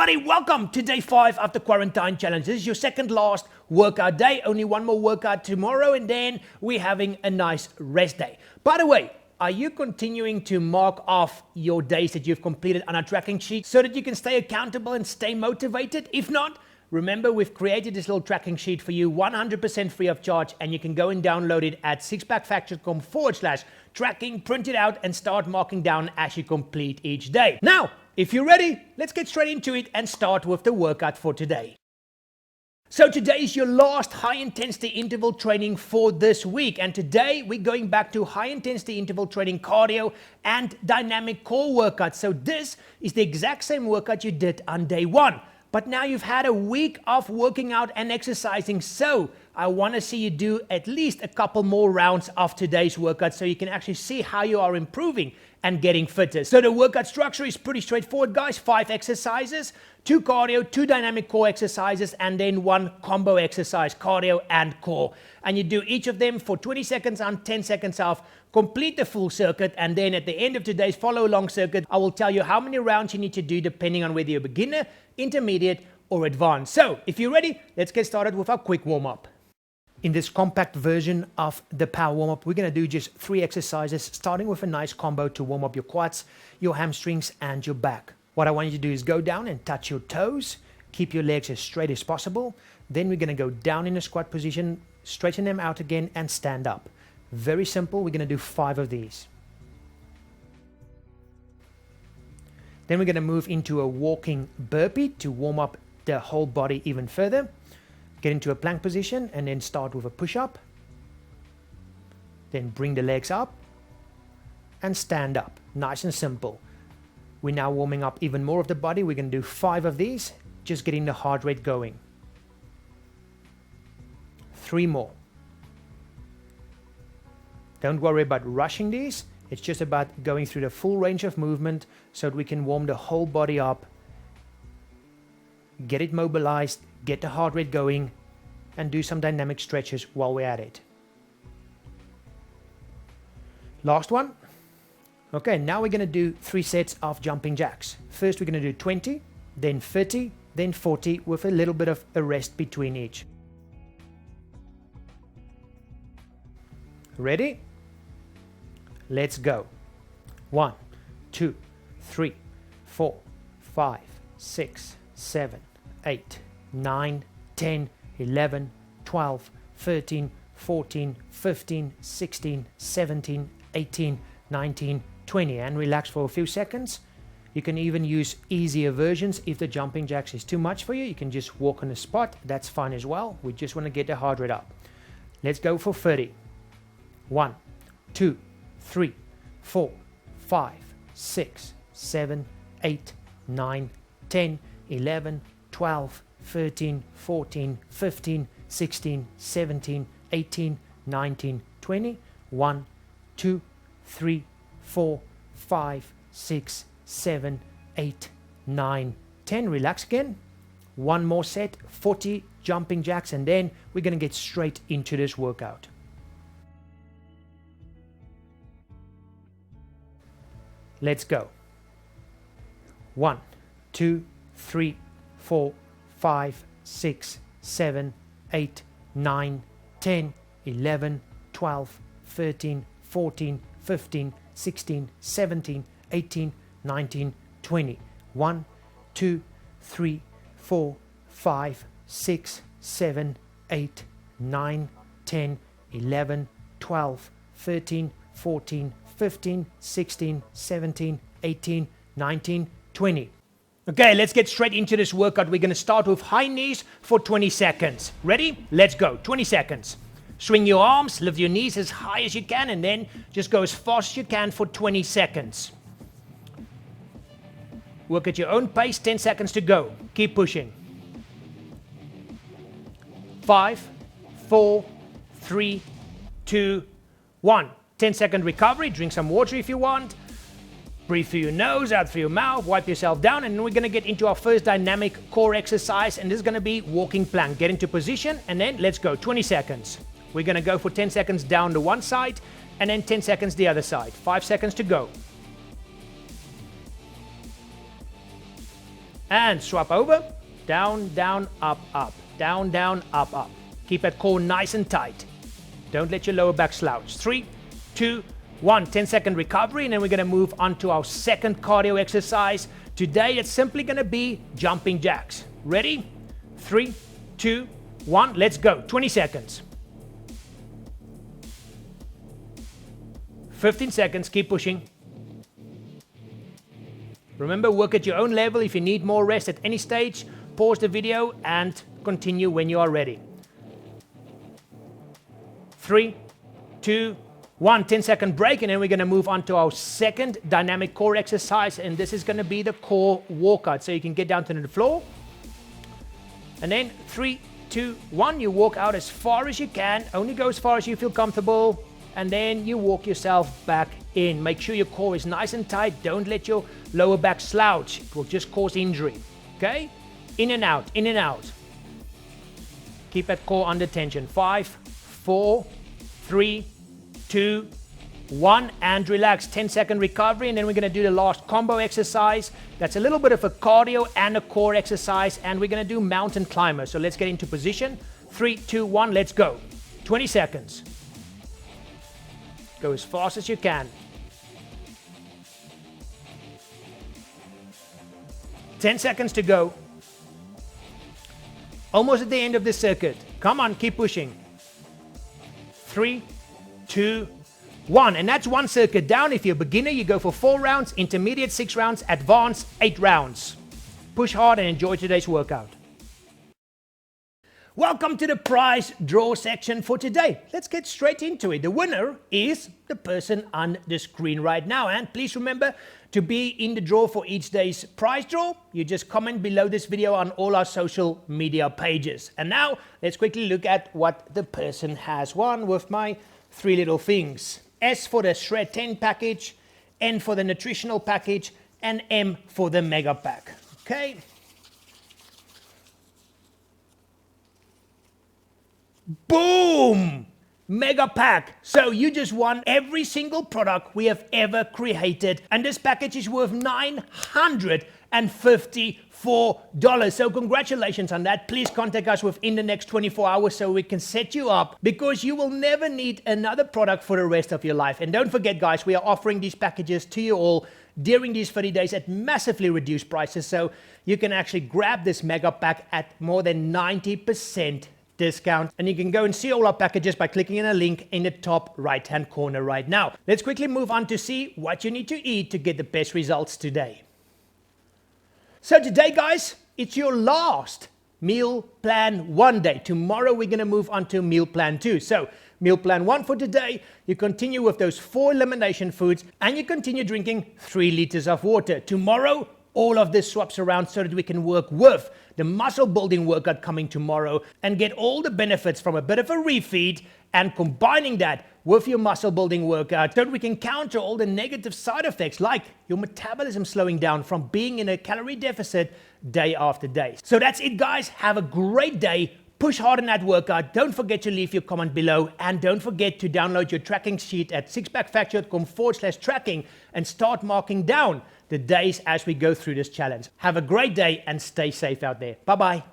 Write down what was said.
everybody, welcome to day 5 of the quarantine challenge. This is your second last workout day, only one more workout tomorrow, and then we're having a nice rest day. By the way, are you continuing to mark off your days that you've completed on a tracking sheet so that you can stay accountable and stay motivated? If not, remember, we've created this little tracking sheet for you 100% free of charge, and you can go and download it at sixpackfactory.com/tracking, print it out, and start marking down as you complete each day. Now, if you're ready, let's get straight into it and start with the workout for today. So today is your last high-intensity interval training for this week, and today we're going back to high-intensity interval training, cardio, and dynamic core workouts. So this is the exact same workout you did on day 1. But now you've had a week of working out and exercising, so I want to see you do at least a couple more rounds of today's workout so you can actually see how you are improving and getting fitter. So the workout structure is pretty straightforward, guys. 5 exercises, 2 cardio, 2 dynamic core exercises, and then 1 combo exercise, cardio and core. And you do each of them for 20 seconds on, 10 seconds off, complete the full circuit, and then at the end of today's follow-along circuit, I will tell you how many rounds you need to do depending on whether you're beginner, intermediate, or advanced. So if you're ready, let's get started with our quick warm-up. In this compact version of the power warm-up, we're going to do just 3 exercises, starting with a nice combo to warm up your quads, your hamstrings, and your back. What I want you to do is go down and touch your toes, keep your legs as straight as possible. Then we're going to go down in a squat position, straighten them out again, and stand up. Very simple. We're going to do 5 of these. Then we're going to move into a walking burpee to warm up the whole body even further. Get into a plank position and then start with a push-up. Then bring the legs up and stand up. Nice and simple. We're now warming up even more of the body. We're going to do 5 of these, just getting the heart rate going. 3 more. Don't worry about rushing these. It's just about going through the full range of movement so that we can warm the whole body up, get it mobilized, get the heart rate going, and do some dynamic stretches while we're at it. Last one. Okay, now we're going to do 3 sets of jumping jacks. First we're going to do 20, then 30, then 40 with a little bit of a rest between each. Ready? Let's go. 1, 2, 3, 4, 5, 6, 7, 8, 9, 10, 11, 12, 13, 14, 15, 16, 17, 18, 19, 20. And relax for a few seconds. You can even use easier versions. If the jumping jacks is too much for you, you can just walk on the spot. That's fine as well. We just want to get the heart rate up. Let's go for 30. 1, 2, 3, 4, 5, 6, 7, 8, 9, 10, 11, 12, 13, 14, 15, 16, 17, 18, 19, 20. 1, 2, 3, 4, 5, 6, 7, 8, 9, 10. Relax again. 1 more set, 40 jumping jacks, and then we're going to get straight into this workout. Let's go. 1, 2, 3, 4, 5, 6, 7, 8, 9, 10, 11, 12, 13, 14, 15, 16, 17, 18, 19, 20. 1, 2, 3, 4, 5, 6, 7, 8, 9, 10, 11, 12, 13, 14, 15, 16, 17, 18, 19, 20. Okay, let's get straight into this workout. We're going to start with high knees for 20 seconds. Ready? Let's go. 20 seconds. Swing your arms, lift your knees as high as you can, and then just go as fast as you can for 20 seconds. Work at your own pace. 10 seconds to go. Keep pushing. 5, 4, 3, 2, 1. 10-second recovery. Drink some water if you want. Breathe through your nose, out through your mouth, wipe yourself down, and then we're going to get into our first dynamic core exercise, and this is going to be walking plank. Get into position, and then let's go. 20 seconds. We're going to go for 10 seconds down to one side, and then 10 seconds the other side. 5 seconds to go. And swap over. Down, down, up, up. Down, down, up, up. Keep that core nice and tight. Don't let your lower back slouch. 3, 2, 1. 10-second recovery, and then we're going to move on to our second cardio exercise. Today, it's simply going to be jumping jacks. Ready? 3, 2, 1. Let's go. 20 seconds. 15 seconds. Keep pushing. Remember, work at your own level. If you need more rest at any stage, pause the video and continue when you are ready. 3, 2, 1. 10-second break, and then we're going to move on to our second dynamic core exercise, and this is going to be the core walkout. So you can get down to the floor, and then 3, 2, 1. You walk out as far as you can. Only go as far as you feel comfortable, and then you walk yourself back in. Make sure your core is nice and tight. Don't let your lower back slouch. It will just cause injury. Okay? In and out, in and out. Keep that core under tension. 5, 4, 3, 2, 1, and relax. 10-second recovery, and then we're going to do the last combo exercise. That's a little bit of a cardio and a core exercise, and we're going to do mountain climber. So let's get into position. 3, 2, 1, let's go. 20 seconds. Go as fast as you can. 10 seconds to go. Almost at the end of this circuit. Come on, keep pushing. 3, 2, 1. And that's one circuit down. If you're a beginner, you go for 4 rounds, intermediate 6 rounds, advanced 8 rounds. Push hard and enjoy today's workout. Welcome to the prize draw section for today. Let's get straight into it. The winner is the person on the screen right now. And please remember to be in the draw for each day's prize draw. You just comment below this video on all our social media pages. And now let's quickly look at what the person has won with my 3 little things. S for the Shred 10 package, N for the nutritional package, and M for the mega pack. Okay. Boom! Mega pack. So you just won every single product we have ever created. And this package is worth $954. So congratulations on that. Please contact us within the next 24 hours so we can set you up, because you will never need another product for the rest of your life. And don't forget, guys, we are offering these packages to you all during these 30 days at massively reduced prices. So you can actually grab this mega pack at more than 90% discount, and you can go and see all our packages by clicking on a link in the top right hand corner right now. Let's quickly move on to see what you need to eat to get the best results today. So today, guys, it's your last meal plan 1 day. Tomorrow we're going to move on to meal plan 2. So meal plan 1 for today, you continue with those 4 elimination foods, and you continue drinking 3 liters of water. Tomorrow all of this swaps around so that we can work with the muscle building workout coming tomorrow and get all the benefits from a bit of a refeed and combining that with your muscle building workout so that we can counter all the negative side effects like your metabolism slowing down from being in a calorie deficit day after day. So that's it, guys. Have a great day. Push hard in that workout. Don't forget to leave your comment below, and don't forget to download your tracking sheet at sixpackfactory.com/tracking and start marking down the days as we go through this challenge. Have a great day and stay safe out there. Bye-bye.